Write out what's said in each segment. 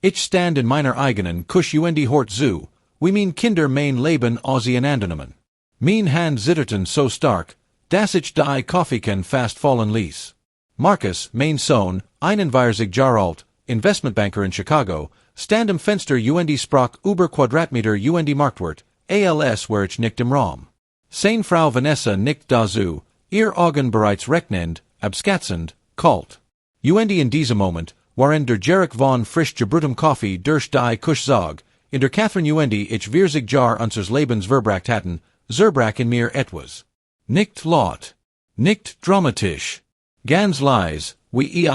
Ich stand in meiner eigenen Kusch und Hort zu, we mean Kinder mein Leben auseinandernehmen. Mein Hand zitterten so stark, dass ich die Kaffeeken fast fallen ließ. Marcus, mein Sohn, 41 Jahre alt, Investmentbanker in Chicago, stand im Fenster und sprach über Quadratmeter und Marktwert, als wär ich nicht im Raum. Seine Frau Vanessa nickt dazu, ihr Augen bereits rechnend, abschätzend, kalt. Und in diesem Moment, waren der Jerek von frisch gebrutem Kaffee durch die Kusch zog, in der Catherine und ich 40 Jahr unseres Lebens verbracht hatten, zerbrach in mir etwas. Nicht laut. Nicht dramatisch. Ganz leise, wie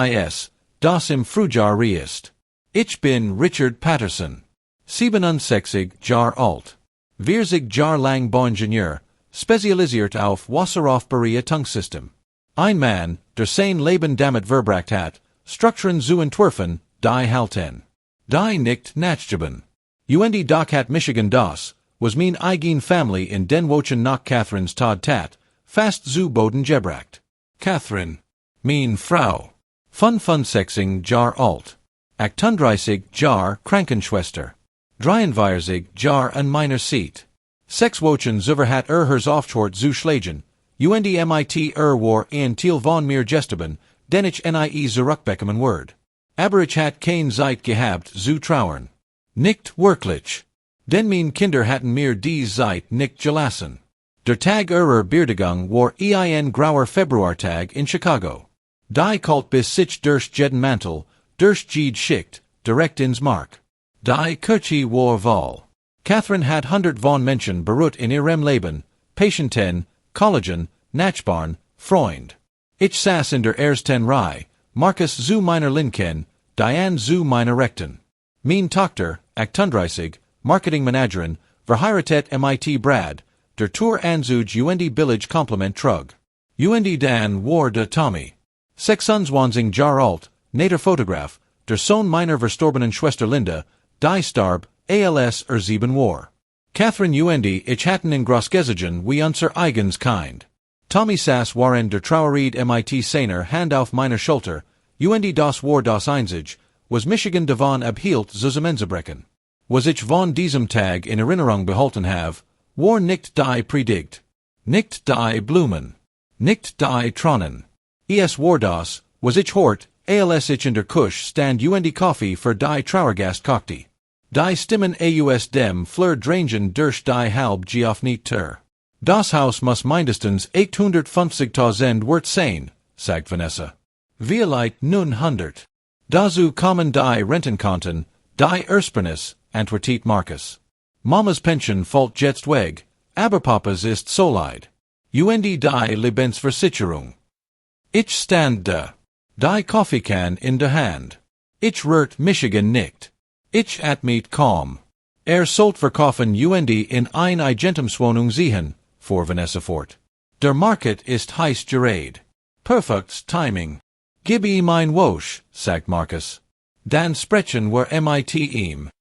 das im Frühjahr ist. Ich bin Richard Patterson. 67 Jahr alt. 40 Jahr lang Bauingenieur, spezialisiert auf Wasseraufbereitungssystem. Tungsystem. Ein Mann, der sein Leben damit verbracht hat, Strukturen zu entwerfen, die halten. Die nicht nachgeben. Und doch hat Michigan das, was mein eigen Family in den Wochen nach Catherine's Tod tat, fast zu Boden gebracht. Catherine. Mein Frau. 65 Jahr alt. 38 Jahr Krankenschwester. 43 Jahr an meiner Seat. 6 Wochen zuvor hat hers Aufschort zu schlagen, und mit war in Thiel von mir gesteben, den ich nie zurückbekommen word. Aber ich hat kein Zeit gehabt zu trauern. Nicht wirklich. Denn mein Kinder hatten mir die Zeit nicht gelassen. Der Tag ihrer Beerdigung war ein grauer Februartag in Chicago. Die kalt bis sich durch jeden Mantel, durch jede Schicht, direkt ins Mark. Die Kirche war voll. Catherine hat 100 von Menschen beruht in ihrem Leben, Patienten, Kollegen, Nachbarn, Freund. Ich saß in der ersten Reihe, Marcus zu meiner Linken, Diane zu meiner Rechten. Mein Tochter, 38, Marketingmanagerin, verheiratet mit Brad, der Tour Anzug und Village Compliment trug. Und Dan war de Tommy. 26 Jahr alt, Nater Fotograf, der Sohn meiner verstorbenen Schwester Linda, die Starb, als 7 war. Catherine und ich hatten in Großgezogen wie unser eigens Kind. Tommy saß waren der Trauerid mit seiner Hand auf meiner Schulter, und das war das Einzige, was Michigan davon abhielt zusammenzubrechen. Was ich von diesem Tag in Erinnerung behalten have, war nicht die Predigt. Nicht die Blumen. Nicht die Tronen. Es war das, was ich hort, als ich in der Kusch stand und Kaffee für die Trauergast kochte. Die Stimmen aus dem Fleur drangen durch die halb geöffnete Tür. Das Haus muss mindestens 850.000 wert sein, sagt Vanessa. Vielleicht 900. Dazu kommen die Rentenkonten, die Ersparnis, antwortet Marcus. Mamas Pension fällt jetzt weg, aber Papas ist so leid. Und die Lebensversicherung. Ich stand da. Die Kaffeekan in der Hand. Ich rührt Michigan nicht. Ich atmet kaum. Sollt verkaufen und in ein Eigentumswohnung sehen, fuhr Vanessa fort. Der Market ist heiß gerät. Perfektes Timing. Gib ihm ein Wosch, sagt Marcus. Dan sprechen wir mit ihm.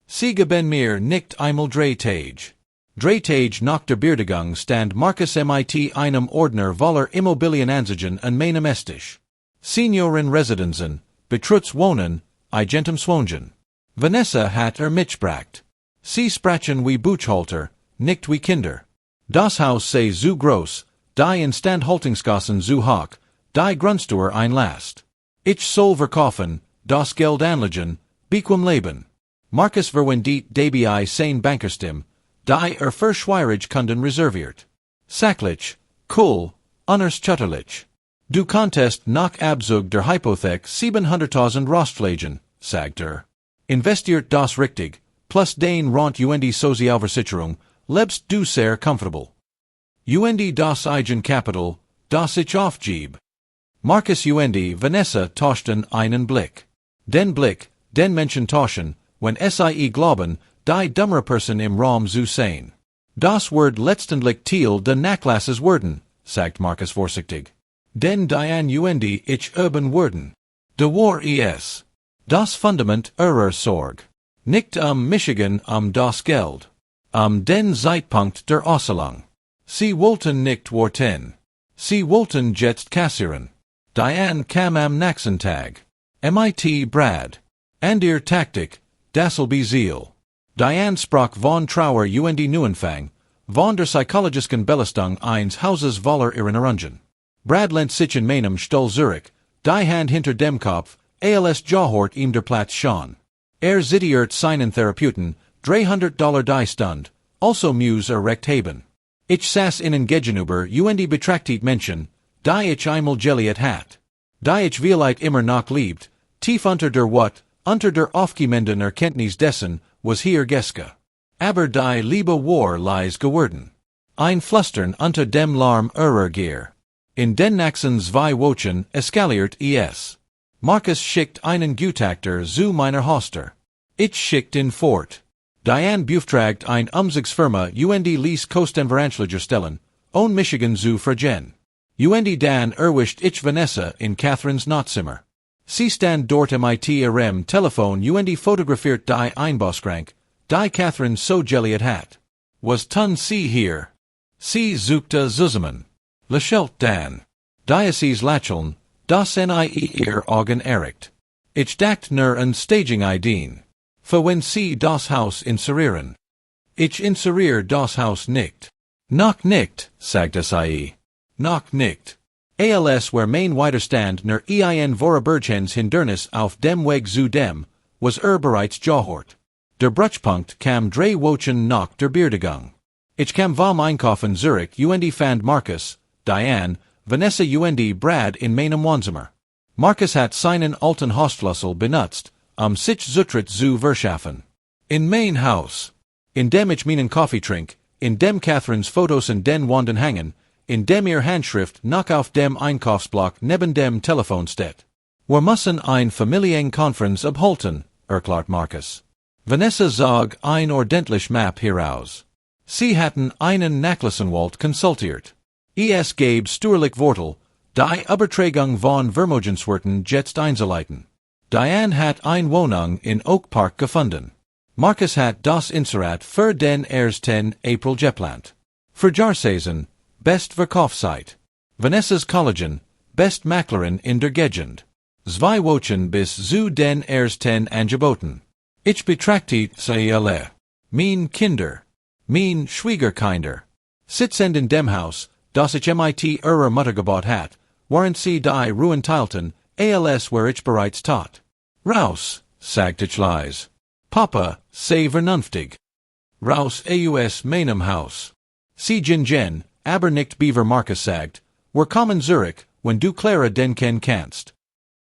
Sie geben mir nicht einmal 3 Tage. 3 Tage nach der Beerdigung stand Marcus mit einem Ordner voller Immobilienanzeigen an meinem Esstisch. Senioren Residenzen, Betrutz Wohnen, Eigentumswohnungen. Vanessa hat mitgebracht. Sie sprachen wie Buchhalter, nicht wie Kinder. Das Haus sei zu groß, die Instandhaltungskosten zu hoch, die Grundsteuer ein Last. Ich soll verkaufen, das Geld anlegen, bequem leben. Marcus verwendet dabei sein Bankerstim, die für schwierige Kunden reserviert. Sachlich, cool, unerschütterlich. Du konntest nach Abzug der Hypothek 700.000 Rostflagen, sagt Investiert das richtig, plus den Ront und Sozialversicherung, lebst du sehr comfortable. Und das Eigenkapital, das ich aufgebe. Marcus und Vanessa tauschten einen Blick. Den Blick, den Menschen tauschen, wenn sie glauben, die dummere Person im Raum zu sein. Das Wort letztendlich Teil de Nachlasses werden, sagt Marcus vorsichtig. Den Diane und ich üben werden. De war es. Das Fundament ihrer Sorg. Nicht Michigan das Geld. Den Zeitpunkt der Auslösung. Sie wollten nicht warten. Sie wollten jetzt kassieren. Diane kam am nächsten Tag. Mit Brad. And ihr Taktik, Dasselby Ziel. Diane sprach von Trauer und Neuanfang, von der psychologischen Belastung eines Hauses voller Erinnerungen. Brad lent sich in Meinem Stuhl Zurich, die Hand hinter dem Kopf, als Jahort ihm der Platz schon. Zitiert seinen Therapeuten, $300 die Stund, also Muse recht haben. Ich saß innen gegenüber und betrachtet Menschen, die ich einmal geliet hat. Die ich vielleicht immer noch liebt, tief unter der aufgehenden Erkenntnis dessen, was hier Geske. Aber die Liebe war leis geworden. Ein Flüstern unter dem Larm ihrer Gier. In den nächsten 2 Wochen eskaliert es. Markus schickt einen Gutachter zu meiner Hoster. Ich schickt ihn fort. Diane beauftragt ein Umzugsfirma und ließ Kostenveranschläger stellen, Michigan zu vergen. Und dann erwischt ich Vanessa in Catherines Notzimmer. Sie stand dort mit ihrem Telefon und fotografiert die Einbauschrank, die Catherine so geliet hat. Was tun sie hier? Sie suchte zusammen. Lächelt dann. Diocese Lacheln, das ihr Augen erregt. Ich dacht nur an Staging Ideen. Für wenn sie das Haus inserieren. Ich inserier das Haus nicht. Noch nicht, sagte sie. Noch nicht. Als where mein Widerstand nur ein Vorübergehens Hindernis auf dem Weg zu dem, was bereits Jahort. Der Bruchpunkt kam 3 Wochen nach der Beerdigung. Ich kam vom Einkaufen Zurich und fand Markus, Diane, Vanessa und Brad in Meinem Wohnzimmer. Markus hat seinen alten Hausschlüssel benutzt, sich Zutritt zu verschaffen. In mein Haus. In dem ich meinen Kaffee trink, in dem Catherines Fotos in den Wänden hängen, in dem ihr Handschrift noch auf dem Einkaufsblock neben dem Telefon steht. Wir müssen ein Familienkonferenz abhalten, erklärt Markus. Vanessa zog ein ordentlich Map heraus. Sie hatten einen Nachlassenwald konsultiert. Es gab stürlich Wortel, die Übertragung von Vermögenswerten jetzt einzuleiten. Diane hat eine Wohnung in Oak Park gefunden. Markus hat das Inserat für den 1. April geplant. Für Jahrsaison, best Verkaufszeit. Vanessas Kollegen, best Maklerin in der Gegend. 2 Wochen bis zu den 1. angeboten. Ich betrachte sie alle. Mein Kinder. Mein Schwiegerkinder. Sitzend in dem Haus, das ich mit ihrer Mutter gebaut hat, waren sie die Ruhen teilten, als where ich bereits tat. Raus, sagt ich leis. Papa, sei vernünftig. Raus aus meinem Haus. Sie Jen, aber nicht Beaver Markus sagt, wir kommen Zurich, wenn du Clara denken kannst.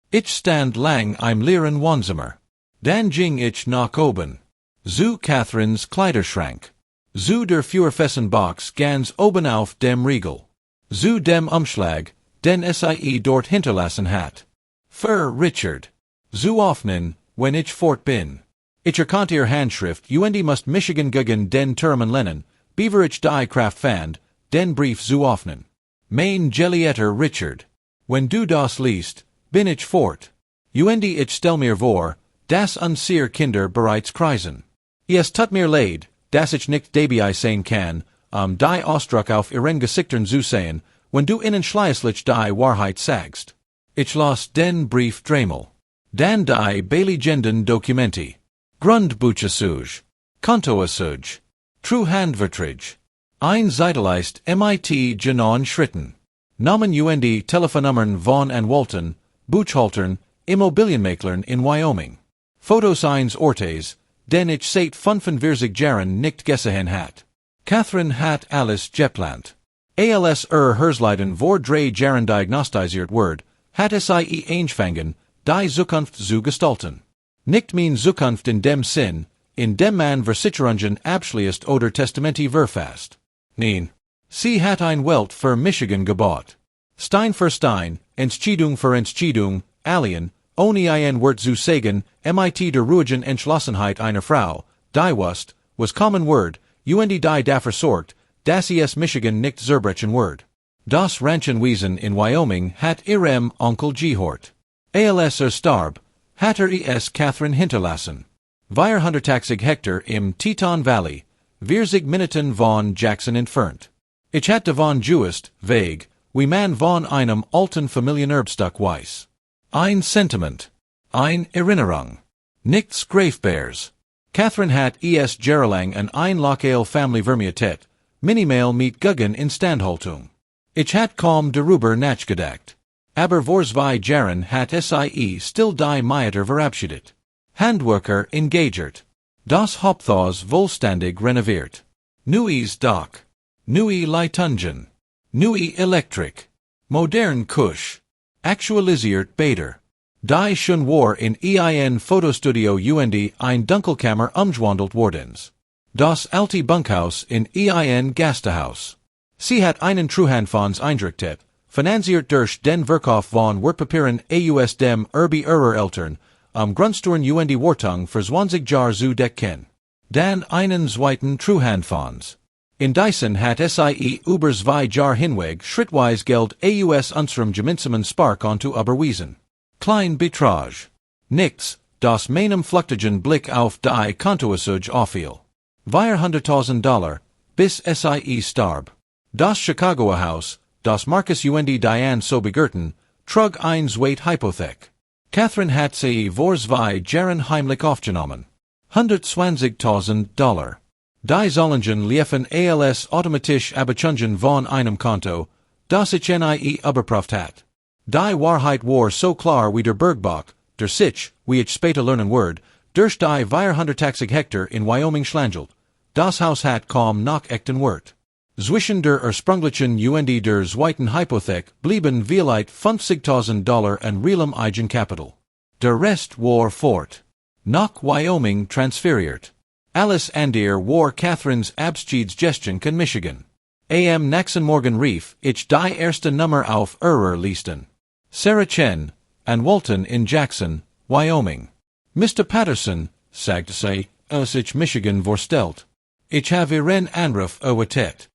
Ich stand lang im leeren Wohnzimmer. Dann ging ich nach oben. Zu Catherines Kleiderschrank. Zu der Feuerfessenbox ganz oben auf dem Riegel. Zu dem Umschlag, den sie dort hinterlassen hat. Für Richard. Zu öffnen, wenn ich fort bin. Ich erkannte ihr Handschrift und must Michigan gegen den Termen Lennon, beaver ich die Kraft fand, den Brief zu öffnen. Mein gelieter Richard. Wenn du das liest, bin ich fort. Und ich stell mir vor, dass unsere Kinder bereits kreisen. Es tut mir leid, dass ich nicht dabei sein kann, die Ausdruck auf ihren Gesichtern zu sehen, wenn du ihnen schließlich die Wahrheit sagst. Ich las den Brief dreimal. Dann die belegenden Dokumenti. Grundbuchasuge. Kontoasuge. Treuhandvertrag. Ein Seitelist mit genauen Schritten. Namen und Telefonnummern von Anwälten, Buchhaltern, Immobilienmaklern in Wyoming. Fotos eines Ortes, den ich seit 45 Jahren nicht gesehen hat. Catherine hat alles geplant. Als Hersleiden vor 3 Jahren diagnostiziert wird, hat sie eingefangen, die Zukunft zu gestalten. Nicht mein Zukunft in dem Sinn, in dem man Versicherungen abschließt oder Testamenti verfasst. Nein. Sie hat ein Welt für Michigan gebaut. Stein für Stein, Entscheidung für Entscheidung, allen, ohne ein Wort zu sagen, mit der ruhigen Entschlossenheit einer Frau, die was common word, und die dafür sorgt, dass es Michigan nicht zerbrechen wird. Das Ranchenwesen in Wyoming hat ihrem Onkel gehört. Als starb, hat es Catherine hinterlassen. 480 Hektar im Teton Valley, 40 Minuten von Jackson entfernt. Ich hatte von Juist, vague, wie man von einem alten Familienerbstück weiß. Ein Sentiment. Ein Erinnerung. Nichts Greifbares. Catherine hat es Gerlang en ein Lokaal family vermietet, minimail meet Guggen in Standhaltung. Ich hat kaum darüber nachgedacht. Aber vor 2 Jahren hat sie still die Mieter verabschiedet. Handwerker engagert. Das Haupthaus vollständig renoviert. Neues Dach. Neue Leitungen. Neue Elektrik. Modern Kusch. Aktualisiert Bäder. Die schon war in ein Fotostudio und ein Dunkelkammer umgewandelt wordens. Das alte Bunkhaus in ein Gästehaus. Sie hat einen Treuhandfonds eingerichtet, finanziert durch den Verkauf von Wertpapieren aus dem Erbe ihrer Eltern, Grundstück und Wartung für 20 Jahre zu decken. Dan einen zweiten Treuhandfonds. In diesen hat sie über 2 Jahre hinweg schrittweise Geld aus unserem gemeinsamen Spark onto überwiesen. Klein Betrag. Nichts, das meinem flüchtigen Blick auf die Kontoauszüge auffiel. $400,000, bis sie starb. Das Chicagoer Haus, das Marcus und Diane so begürten, trug ein Zweit Hypothek. Catherine hat sie vor 2 Jahren heimlich aufgenommen. $120,000. Die Zollungen liefen als automatisch Abchungen von einem Konto, das ich nie überprüft hat. Die Wahrheit war so klar wie der Bergbach, der sich, wie ich später lernen werde, durch die 480 Hektar in Wyoming schlangelt. Das Haus hat kaum noch echten Wert. Zwischen der ursprünglichen und der zweiten Hypothek blieben vielleicht $50,000 an realem Eigenkapital. Der Rest war fort. Nach Wyoming transferiert. Alles andere war Catherines Abschiedsgestion in Michigan. Am nächsten Morgen rief ich die erste Nummer auf ihrer Listen. Sarah Chen, an Walton in Jackson, Wyoming. Mr. Patterson, sagte sie, aus ich Michigan vorstellt. Ich habe ihren Anruf erwartet.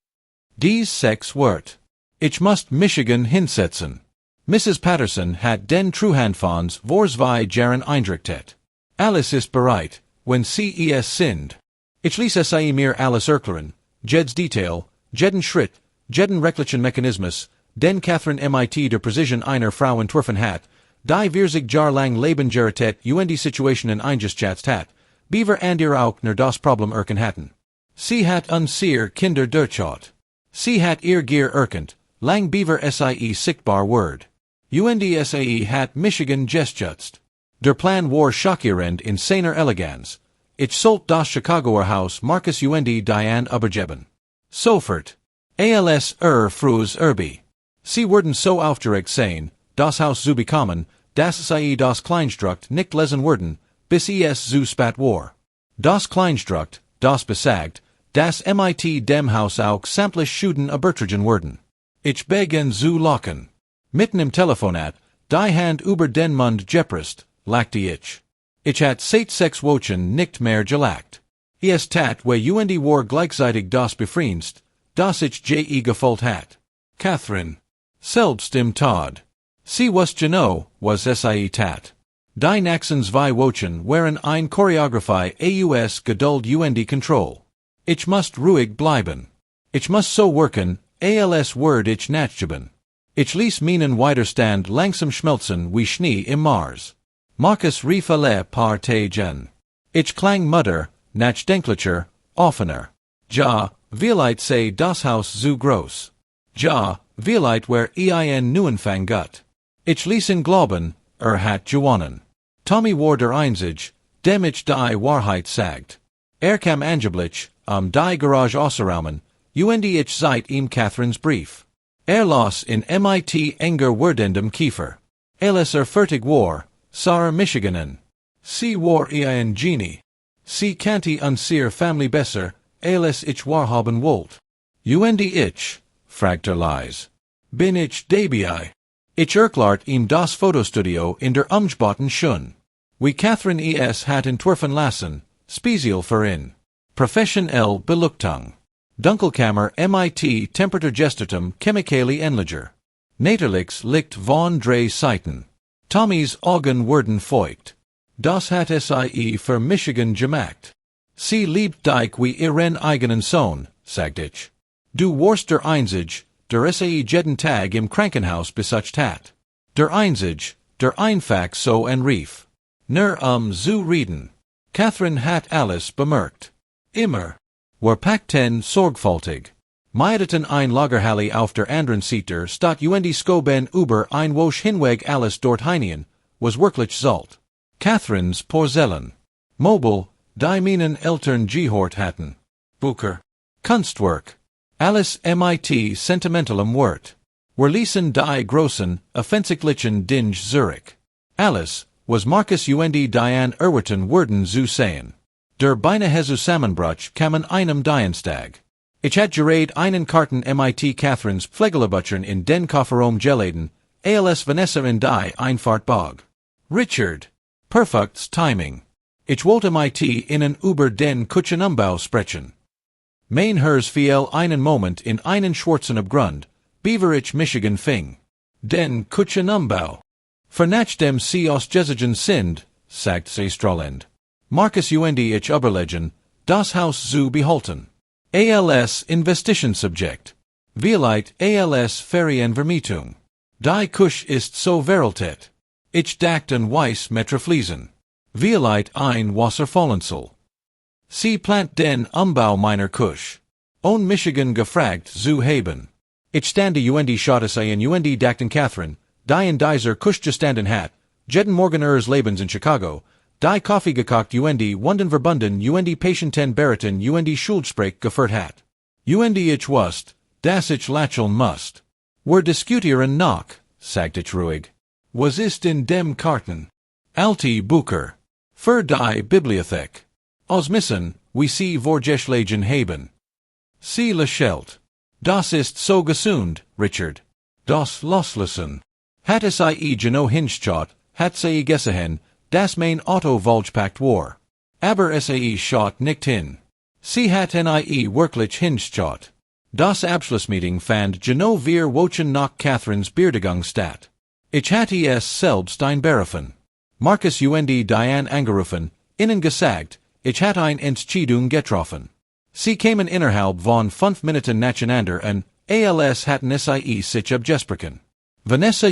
Dies 6 Wort. Ich muss Michigan hinsetzen. Mrs. Patterson hat den Treuhandfonds vor 2 Jahren eingerichtet. Alles ist bereit, wenn sie es sind. Ich ließ sie mir alles erklären, jeds Detail, jeden Schritt, jeden rechtlichen Mechanismus, den Catherine mit der Präzision einer Frau entworfen hat, die 40 Jahre lang Leben gerichtet und die Situationen eingeschätzt hat, beaver and ihr auch nur das Problem erkannt hatten. Sie hat uns ihr Kinder durchschaut. Sie hat ihr Gier erkannt, lang beaver sie sichtbar word. Und sie hat Michigan gestützt. Der Plan war schockierend in seiner Eleganz. Ich sollte das Chicagoer Haus Marcus und Diane übergeben. Sofort. Als frühes Erbe. Sie wurden so aufgeregt sein, das Haus zu bekommen, dass sie das Kleinstrukt nicht lesen würden, bis es zu spät war. Das Kleinstrukt, das besagt, dass mit dem Haus auch sämtliche Schulden übertragen würden. Ich begann zu lachen. Mitten im Telefonat, die Hand über den Mund gepresst, lachte ich. Ich hat seit 6 Wochen nicht mehr gelacht. Es tat we und war gleichzeitig das befriendst, das ich gefolgt hat. Catherine. Selbst im Tod. Sie was genau, was sie tat. Die nächsten 2 Wochen waren ein Choreografie aus Geduld und Control. Ich muss ruhig bleiben. Ich muss so wirken, als word ich nachgeben. Ich ließ meinen Widerstand langsam schmelzen wie Schnee im Mars. Marcus rief alle paar Tagen. Ich klang Mutter, nachdenklicher, offener. Ja, vielleicht sei das Haus zu groß. Ja, vielleicht war ein Neuanfang gut. Ich ließ ihn glauben, hat gewonnen. Tommy war der Einzige, dem ich die Wahrheit sagt. Kam angeblich, die Garage auszuräumen, und ich seit ihm Catherines Brief. Las in mit enger werdendem Kiefer. Als fertig war, sah Michiganen. Sie war ein Genie. Sie kannte unsere Family besser, als ich wahrhaben wollt. Und ich, fragte Lies. Bin ich dabei? Ich erklart ihm das Fotostudio in der Umgebauten schon. Wie Catherine es hat entwerfen lassen, speziell für ihn. Professionell Beleuchtung. Dunkelkammer mit Temperaturgestertem Chemikali Enliger. Naturlichs Licht von 3 Seiten. Tommys Augen wurden feucht. Das hat sie für Michigan gemacht. Sie liebt dich wie ihren eigenen Sohn, sagt ich. Du warst der Einzige, der sie jeden Tag im Krankenhaus besucht hat. Der Einzige, der einfach so en rief. Nur zu reden. Catherine hat alles bemerkt. Immer. War pakten sorgfältig. Meideten ein Lagerhalle auf der anderen Seite statt Skoben über ein Wosch hinweg alles dort hinein, was wirklich Zalt. Catherine's Porzellan. Mobile, die meinen Eltern gehort hatten. Bucher. Kunstwerk. Alles mit sentimentalem Wort. Werließen die großen, offensichtlichen Dinge Zurich. Alles, was Marcus Diane Erwerton worden zu sehen. Der beinahe Zusammenbruch kamen einem Dienstag. Ich hat gerade einen Karten mit Catherine's Pflegelebüchern in den Kofferraum geladen, als Vanessa in die Einfahrt bog. Richard. Perfects Timing. Ich wollte mit Ihnen über den Küchenumbau sprechen. Mein Herz fiel einen Moment in einen schwarzen Abgrund, Beaverich, Michigan fing. Den Küchenumbau. Vernach dem Sie aus Jesigen sind, sagt sie strahlend. Marcus ich überlegen, das Haus zu behalten. Als Investitionsobjekt. Vielleicht als Ferienvermietung. Die Küche ist so veraltet. Ich dachte an Weiß Metrofliesen. Vielleicht ein Wasserfallensel. Sie plant den Umbau meiner Küche. On Michigan gefragt zu haben. Ich stande Schottes ein dachten Catherine, die in dieser Küche gestanden hat, jeden Morgen ihres Lebens in Chicago, die Kaffee gekocht wunden verbunden Patienten beraten Schuldsprech geführt hat. Ich wusste, dass ich lächeln musst. Wir diskutieren noch, sagte ich ruhig. Was ist in dem Karten? Alte Bücher. Für die Bibliothek. Ausmissen, wie sie vorgeschlagen haben. Sie lächelt. Das ist so gesund, Richard. Das loslassen. Hat es genau hingeschaut, hat sie gesehen, dass mein Auto vollgepackt war. Aber sie schaut nicht hin. Sie hat wirklich hingeschaut. Das Abschlussmeeting fand genau vier Wochen nach Catherine's Beerdigung statt. Ich hatte es selbst einberufen. Marcus Diane angerufen, ihnen gesagt, ich hatte ein Entscheidung getroffen. Sie kamen innerhalb von 5 Minuten nacheinander und als hatten sich abgesprochen. Vanessa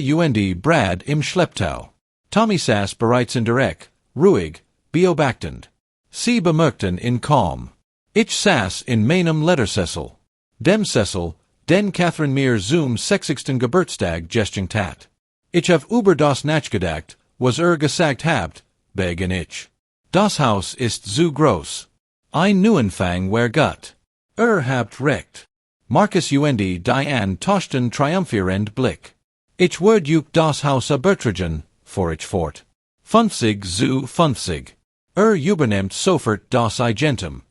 Brad im Schlepptau. Tommy saß bereits in der Ecke, ruhig, beobachtend. Sie bemerkten in kaum. Ich saß in meinem Ledersessel. Dem Sessel, den Catherine mir zum 60. Geburtstag geschenkt hat. Ich hab über das nachgedacht, was gesagt habt, begen ich. Das Haus ist zu groß. Ein Neuanfang wär gut. Habt recht. Marcus Diane tauschten triumphierend Blick. Ich würde das Haus abertragen, fuhr ich fort. 50 zu 50. Übernehmt sofort das Eigentum.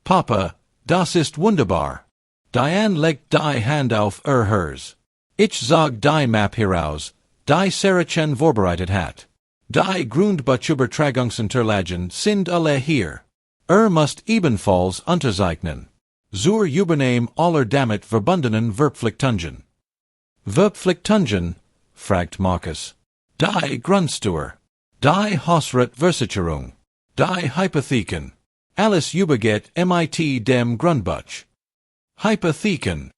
Papa, das ist wunderbar. Diane legt die Hand auf Herz. Ich sag die Map heraus, die Saracen vorbereitet hat. Die Grundbuchübertragungsunterlagen sind alle hier. Must ebenfalls unterzeichnen. Zur Übernehm aller damit verbundenen Verpflichtungen. Verpflichtungen? Fragt Marcus. Die Grundstück. Die Hausratversicherung. Die Hypotheken. Alles übergeht mit dem Grundbuch. Hypotheken.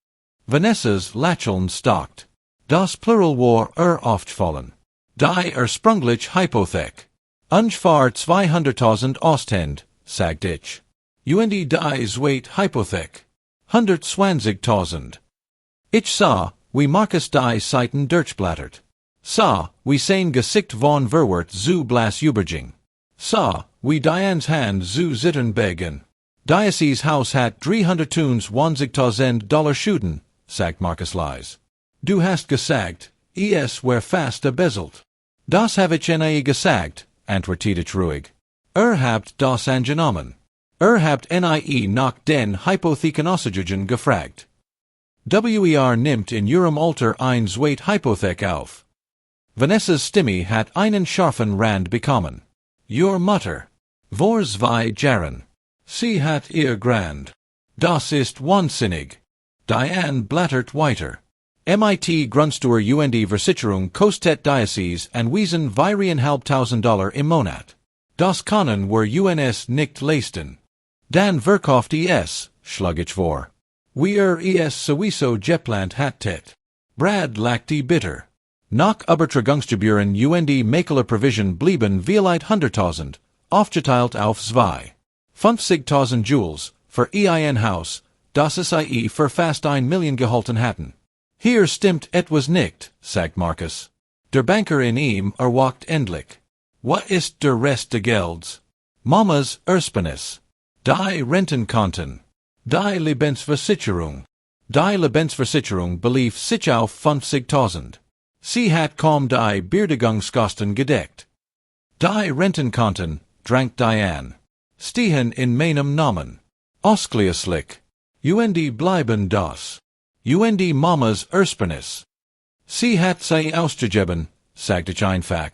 Vanessa's Lächeln stockt. Das Plural war aufgefallen. Die ursprüngliche Hypothek. Ungefähr 200.000 Ostend, sagt ich. Die Zweit Hypothek. 120.000. Ich sah, wie Marcus die Seiten durchblättert. Sah, wie sein Gesicht von Verwirrt zu blass überging. Sah, wie Diane's Hand zu zittern begen. Diocese's Haus hat 320.000 $ Schulden, sagt Marcus leise. Du hast gesagt, es wär fast erbeselt. Das habe ich gesagt, antwortete ich ruhig. Habt das angenommen. Habt nach den Hypothekenossigen gefragt. Nimmt in ihrem Alter ein Zweit Hypothek auf. Vanessa's Stimme hat einen scharfen Rand bekommen. Your Mutter. Vor 2 Jahren. Sie hat ihr Grand. Das ist wahnsinnig. Diane blättert weiter. MIT Grundstück Versicherung kostet Diocese anwiesen $2.500 im Monat. Das können wir uns nicht leisten. Dann verkauft es, schlug ich vor. Wir es sowieso geplant hattet. Brad lachte bitter. Nach Übertragungsgebühren Makler Provision blieben vielleicht 100.000, aufgeteilt auf zwei. 50.000 Joules, für ein Haus, das es ie für fast 1 Million gehalten hatten. Hier stimmt etwas nicht, sagt Marcus. Der Banker in ihm erwacht endlich. What ist der Rest des Gelds? Mamas Ersparnis. Die Rentenkonten. Die Lebensversicherung. Die Lebensversicherung belief sich auf 50.000. Sie hat kaum die Beerdigungskosten gedeckt. Die Rentenkonten, drank Diane. Stehen in meinem Namen. Ausgleichslich. Und bleiben das. Und Mamas Ersparnis. Sie hat sie ausgegeben, sagt ich einfach.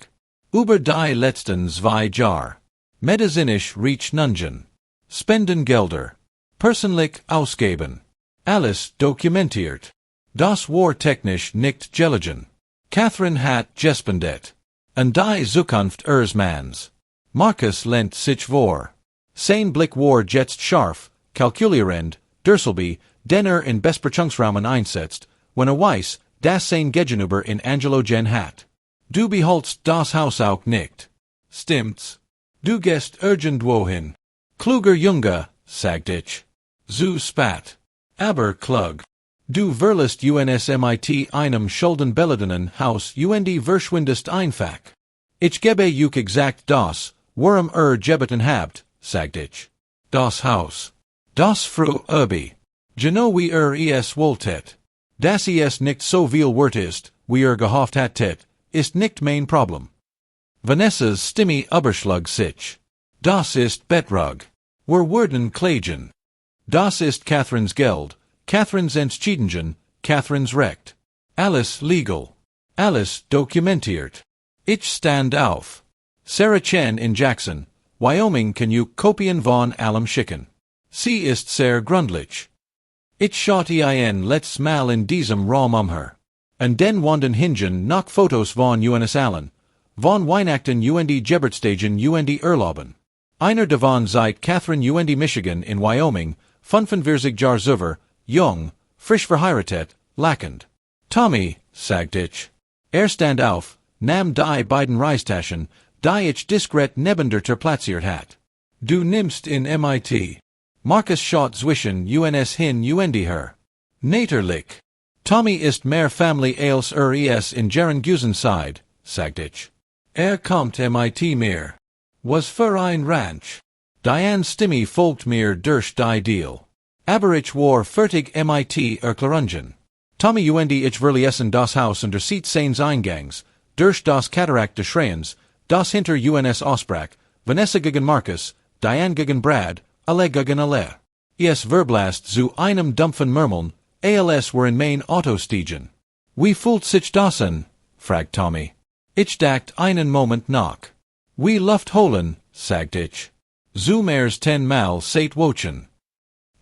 Über die letzten 2 Jahre. Medizinisch reich nungen. Spendengelder. Persönlich ausgeben. Alles dokumentiert. Das war technisch nicht gelegen. Catherine hat gespendet. Und die Zukunft ihres Manns. Marcus lent sich vor. Sein Blick war jetzt scharf, kalkulierend, Durselby, den in Besprechungsraumen einsetzt, wenn Weiß, das sein Gegenüber in Angelo gen hat. Du beholst das Haus auch nicht. Stimmt's? Du gehst irgendwohin. Kluger Junge, sagt ich. Zu spät. Aber klug. Du verlässt uns mit einem schuldenbeladenen Haus und verschwindest einfach. Ich gebe euch exakt das, worum gebeten habt, sagt ich. Das Haus. Das Frau Habe. Genau wie es wolltet. Dass es nicht so viel wert ist, wie gehofft hattet, ist nicht mein Problem. Vanessas Stimme überschlug sich. Das ist Betrug. Wir werden klagen. Das ist Catherines Geld, Catherines Entscheidungen, Catherines Recht. Alles legal. Alles dokumentiert. Ich stand auf. Sarah Chen in Jackson, Wyoming kann you Kopien von allem schicken. Sie ist sehr gründlich. Ich schaute ein letztes Mal in diesem Raum her. Und den wanden Hingen nach Fotos von uns allen, von Weihnachten und Geburtstagen und Urlauben. Einer davon seit Catherine und Michigan in Wyoming, 45 Jahre über, jung, frisch verheiratet, lachend. Tommy, sagt ich. Stand auf, nahm die beiden Reistaschen, die ich diskret neben der platziert hat. Du nimmst in MIT. Marcus schaut zwischen uns hin und her. Natürlich. Tommy ist mehr Family als es in Jaren Side, sagt ich. Kommt MIT mehr. Was für ein Ranch. Diane's Stimme folgt mir durch die Deal. Aber ich war fertig MIT erklärungen. Tommy und ich verließen das Haus unter Seat seines Eingangs, durch das Katarakt des Schreiens, das hinter uns ausbrach, Vanessa gegen Marcus, Diane gegen Brad, alle gegen alle. Es verblast zu einem dumpfen Murmeln, als were in mein Auto stiegen. Wie fühlt sich das an? Fragt Tommy. Ich dacht einen Moment nach. Wie Luft holen, sagt ich. Zu mehrs 10 Mal seit Wochen.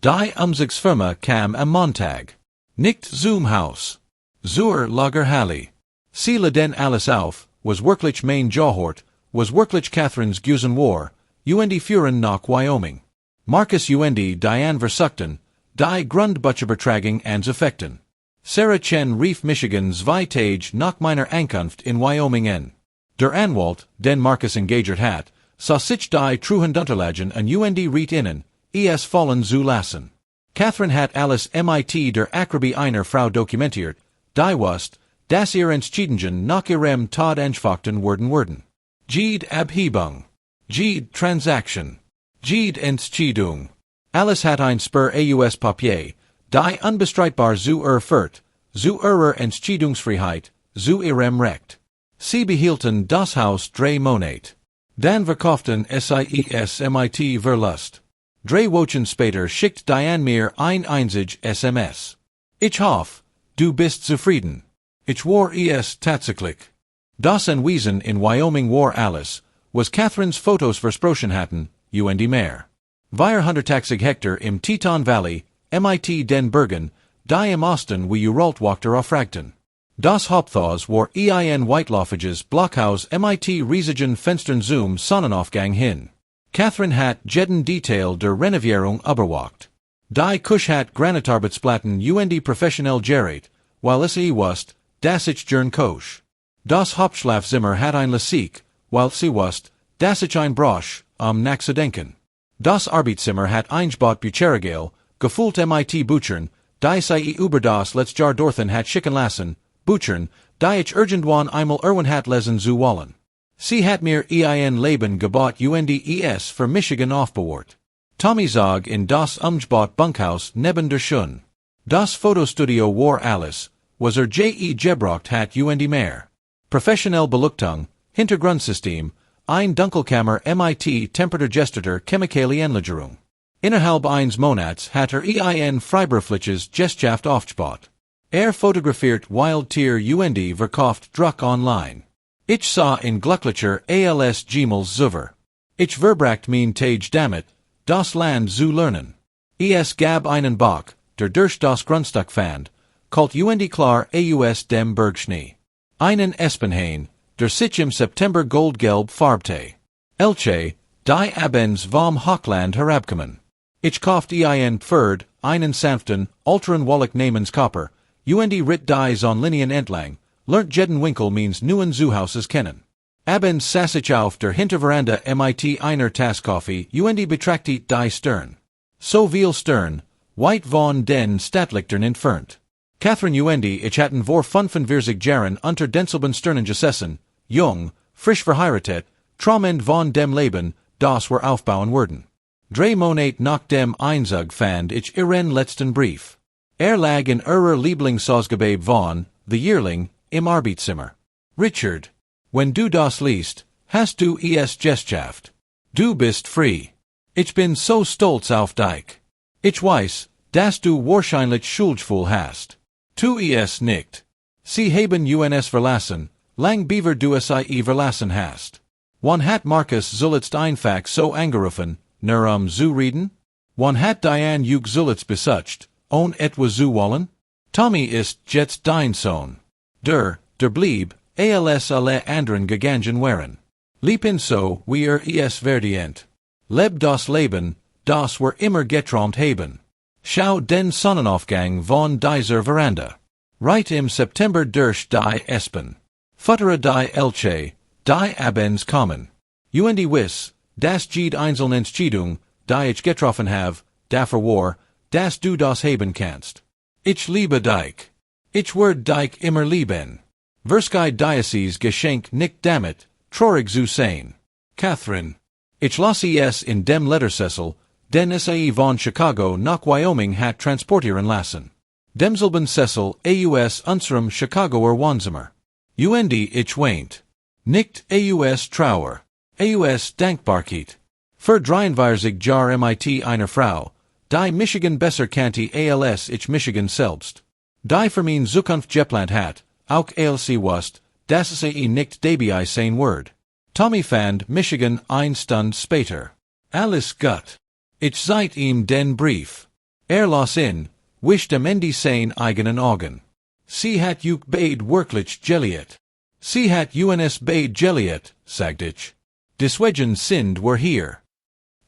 Die Umzugsfirma kam am Montag. Nicht zum Haus. Zur Lagerhalle. Sie den alles auf, was wirklich mein Jahort, was wirklich Catherines Gusen war, und fuhren nach Wyoming. Marcus und Diane versuchten, die Grundbücherbetragung anzufechten. Sarah Chen rief Michigan 2 Tage nach meiner Ankunft in Wyoming en. Der Anwalt, den Marcus engagert hat, sah sich die truhen Unterlagen und riet innen, es fallen zu lassen. Catherine hat alles mit der Akribie einer Frau dokumentiert, die wusste, dass ihr Entscheidungen nach ihrem Tod angefochten werden. Jede Abhebung. Jede Transaction. Jede Entscheidung. Alles hat ein Spur aus Papier, die unbestreitbar zu führt, zu ihrer Entscheidungsfreiheit, zu ihrem Recht. Sie behielten das Haus 3 Monate. Dann verkauften SIES mit Verlust. 3 Wochen später schickt Diane mir ein einzig SMS. Ich hoffe, du bist zufrieden. Ich war es tatsächlich. Das Anwesen in Wyoming war alles, was Catherines Fotos versprochen hatten, und mehr. Wir 180 Hektar im Teton Valley, mit den Bergen, die im Osten wie Uralt Wachter aufragten. Das Haupthaus war ein Whitelaufiges Blockhaus mit riesigen Fenstern zum Sonnenaufgang hin. Catherine hat jeden Detail der Renovierung überwacht. Die Küche hat Granitarbeitsplatten und professionell gerät, weil es wusste, dass ich gern koch. Das Hauptschlafzimmer hat ein Lasik, weil sie wusste, dass ich ein Brosch, Nachzudenken. Das Arbeitszimmer hat eingebaut Bücherregal, gefüllt mit Büchern, die sei über das letzte Jahr dorthin hat schicken lassen, Büchern, die ich irgendwann einmal hat lesen zu wollen. Sie hat mir ein Leben gebaut UNDES für Michigan aufbewahrt. Tommy zog in das umgebaut Bunkhaus neben der Schön. Das Fotostudio war alles, was gebraucht hat mehr. Professionell Beleuchtung, Hintergrundsystem, ein Dunkelkammer mit Temperaturgestörter Chemikalien-Lagerung. Innerhalb eines Monats hat ein Freiberufliches Geschaft aufgebaut. Fotografiert Wildtier verkauft Druck online. Ich sah in glücklicher als Gemels zuver. Ich verbracht mein Tage damit, das Land zu lernen. Es gab einen Bach, der durch das Grundstück fand, kalt klar aus dem Bergschnee. Einen Espenhain, der sich im September goldgelb farbte. Elche, die abends vom Hochland herabkommen. Ich kaufte ein Pferd, einen sanften, ultran wollig namens Kopper, ritt die Zonlinien entlang, lernt jeden Winkel means neuen Zoohauses kennen. Abends saß ich auf der Hinterveranda mit einer Tasse Kaffee, betrachtet die Stern. So viel Stern, weit von den Stadtlichtern entfernt. Catherine ich hatten vor 45 Jahren unter denselben Sternen gesessen, jung, frisch verheiratet, träumend von dem Leben, das wir aufbauen würden. 3 Monate nach dem Einzug fand ich ihren letzten Brief. Lag in ihrer Lieblingsausgabe von The Yearling im Arbeitszimmer. Richard, wenn du das liest, hast du es geschafft. Du bist frei. Ich bin so stolz auf dich. Ich weiß, dass du wahrscheinlich Schuldgefühl hast. Tu es nicht. Sie haben uns verlassen, lang beaver du es verlassen hast. Wann hat Marcus zuletzt einfach so angerufen, nur zu reden? Wann hat Diane zuletzt besucht, etwas zu wollen? Tommy ist jetzt dein Sohn. Der blieb, als alle anderen gegangen waren. Liebin so, wie es verdient. Leb das Leben, das wir immer geträumt haben. Schau den Sonnenaufgang von dieser Veranda. Right im September durch die Espen. Futtere die Elche, die abends kommen. Wiss, das Einzelnentscheidung, die ich getroffen habe, dafür war, dass du das haben kannst. Ich liebe dich. Ich werd dich immer lieben. Verski Diocese Geschenk nicht damit, traurig zu sein. Catherine. Ich lasse es in dem Lettersessel, den SAE von Chicago nach Wyoming hat transportieren lassen. Demselben Sessel aus unserem Chicagoer Wohnzimmer. Ich weint. Nicht aus Trauer. Aus Dankbarkeit. Für 43 Jahr mit einer Frau, die Michigan besser kannte als ich Michigan selbst. Die für mein Zukunft geplant hat, auch als sie wusste, dass es nicht dabei sein wird. Tommy fand Michigan eine Stunde später. Alles gut. Ich seit ihm den Brief. Las in, wischt in die sein eigenen Augen. Sie hat beid wirklich geliet. Sie hat uns beid geliet, sagt ich. Deswegen sind wir hier.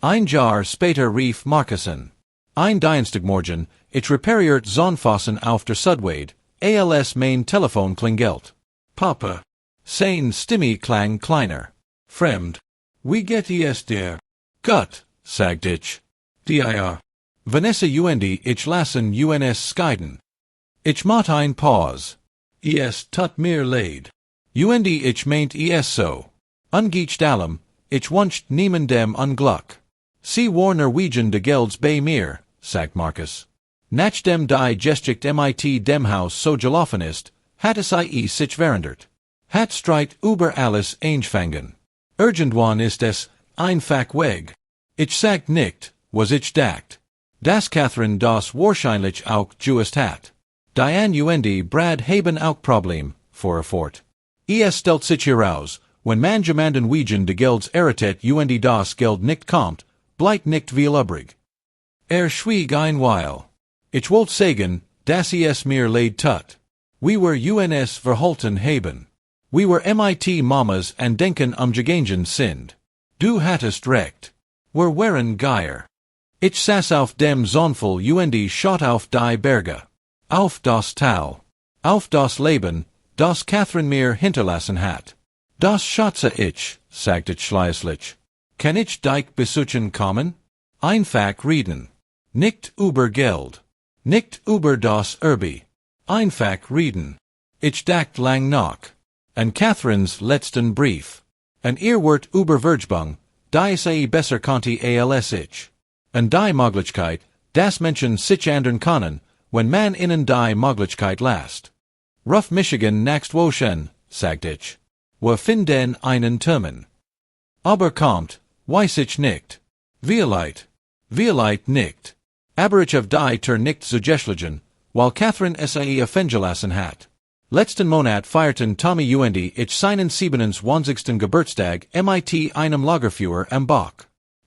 Ein Jahr später rief Marcussen. Ein Dienstagmorgen, ich repariert Zonfassen auf der Sudwade, als mein Telefon klingelt. Papa. Sein Stimme klang kleiner. Fremd. Wie geht es dir? Gut, sagt ich. Dir. Vanessa ich lassen uns scheiden. Ich mach ein Pause. Es tut mir leid. Ich meint es so. Ungecht allem, ich wünscht niemandem Unglück. Sie war Norwegian de Gelds bei mir, sagt Marcus. Nach dem die Geschicht mit dem Haus so gelaufen ist, hat es sich verändert. Hat Streit über alles angefangen. Irgendwann ist es einfach weg. Ich sag nicht, was ich dacht. Das Catherine das wahrscheinlich auch gewusst hat. Diane Brad haben auch Problem, fuhr fort. Es stellt sich heraus, wenn man jemanden wegen de Gelds errettet das Geld nicht kommt, bleibt nicht viel übrig. Schwieg ein Weil. Ich wollte sagen, dass es mir leid tut. We were uns verhalten haben. We were mit Mamas and denken gegangen sind. Du hattest recht. Wir waren Geier. Ich saß auf dem Zonfel schaut auf die Berge. Auf das Tal. Auf das Leben, das Catherine mir hinterlassen hat. Das schätze ich, sagte ich schließlich. Kann ich dich besuchen kommen? Einfach reden. Nicht über Geld. Nicht über das Erbe. Einfach reden. Ich dacht lang nach. An Catherine's letzten Brief. An Earwort über Vergebung, die sei besser konnte als ich. An die Möglichkeit, das Menschen sich ändern können, wenn man ihnen die Möglichkeit lässt. Ruf Michigan nächst Wochen, sagt ich. Wir finden einen Termin. Aber kommt, weiß ich nicht. Vielleicht nicht. Aber ich auf die nicht zugeschlagen, weil Catherine sie offengelassen hat. Letzten Monat feierten Tommy und ich seinen 27. Geburtstag mit einem Lagerfeuer am Bach.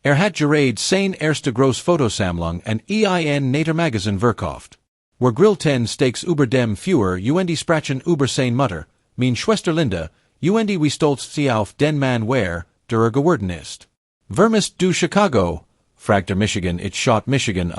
Hat gerade seine erste Großfotosammlung an Nater Magazin verkauft. Wir grillten Steaks über dem Feuer und sprachen über seine Mutter, mein Schwester Linda, und wie stolz sie auf den Mann war, der geworden ist. Vermisst du Chicago? Fragte Michigan, ich schaut Michigan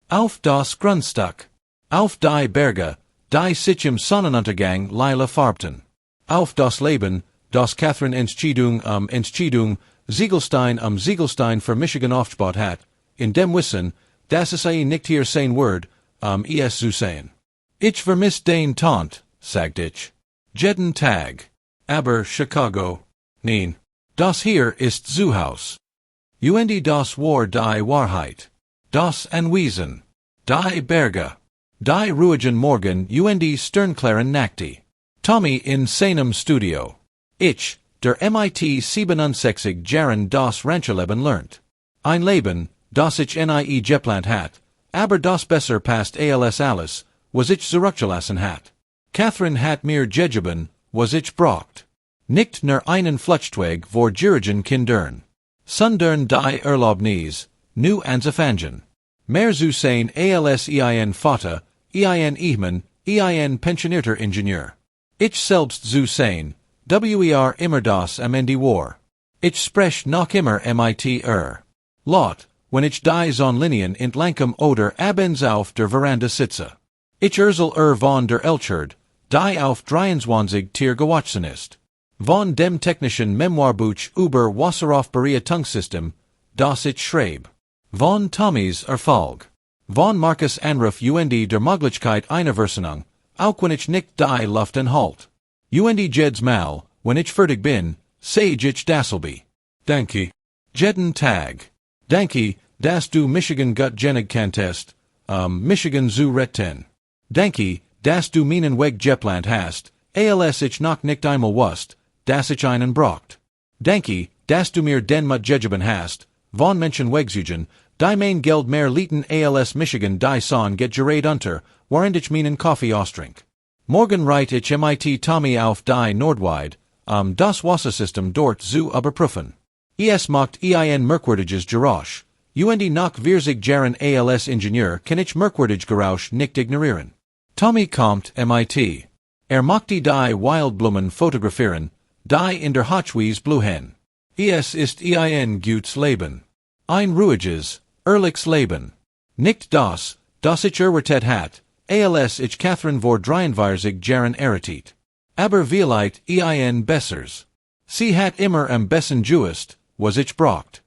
Auf das Grundstück. Auf die Berge, die sich im Sonnenuntergang lila farbten. Auf das Leben, das Catherine Entscheidung, Ziegelstein für Michigan aufgebaut hat, in dem Wissen, dass es nicht hier sein wird, es zu sein. Ich vermiss den Taunt, sagt ich. Jeden Tag. Aber Chicago. Nein. Das hier ist Zuhaus. Und das war die Wahrheit. Das Anwesen. Die Berge. Die ruhigen Morgen und sternklaren Nächte. Tommy in seinem Studio. Ich, der MIT 67 Jahren das Rancherleben lernt. Ein Leben, das ich nie geplant hat, aber das besser passt als alles, was ich zurückgelassen hat. Catherine hat mir gegeben, was ich braucht. Nicht nur einen Flutschzweig vor gierigen Kindern. Sondern die Erlaubnis, nu anzufangen. Mehr zu sein als ein Vater, ein Ehemann, ein pensionierter Ingenieur. Ich selbst zu sein, immer das am Ende war. Ich sprech noch immer mit Lot, wenn ich die Zonlinien in Lankum oder abends auf der Veranda sitze. Ich erzähl von der Elchard, die auf 23 Tier gewachsen ist. Von dem technischen Memoirbuch über Wasseraufbereitungssystem, das ich schreibe. Von Tommys Erfolg. Von Marcus Anruf und der Möglichkeit einer Versionung, auch wenn ich nicht die Luften halt. Und jedes Mal, wenn ich fertig bin, sag ich dasselbe. Danke. Jeden Tag. Danke, dass du Michigan gut genig kanntest, Michigan zu retten. Danke, dass du meinen Weg geplant hast, als ich noch nicht einmal wusst, dass ich einen braucht. Danke, dass du mir den Mut gegeben hast, von Menschen wegzugen, die mein Geld mehr lieten als Michigan die Son get gerät unter, während ich meinen Kaffee austrink. Morgen reit ich mit Tommy auf die Nordweide, das Wassersystem dort zu überprüfen. Es macht ein merkwürdiges Geräusch, und nach 40 Jahren als Ingenieur kann ich merkwürdig Geräusch nicht ignorieren. Tommy kommt mit. Mochte die Wildblumen fotografieren, die in der Hochwiese blühen. Es ist ein gutes Leben. Ein ruhiges, ehrliches Leben. Nicht das ich erwartet hat, als ich Catherine vor 43 Jahren erritet. Aber vielleicht ein besseres. Sie hat immer am besten gewusst, was ich braucht.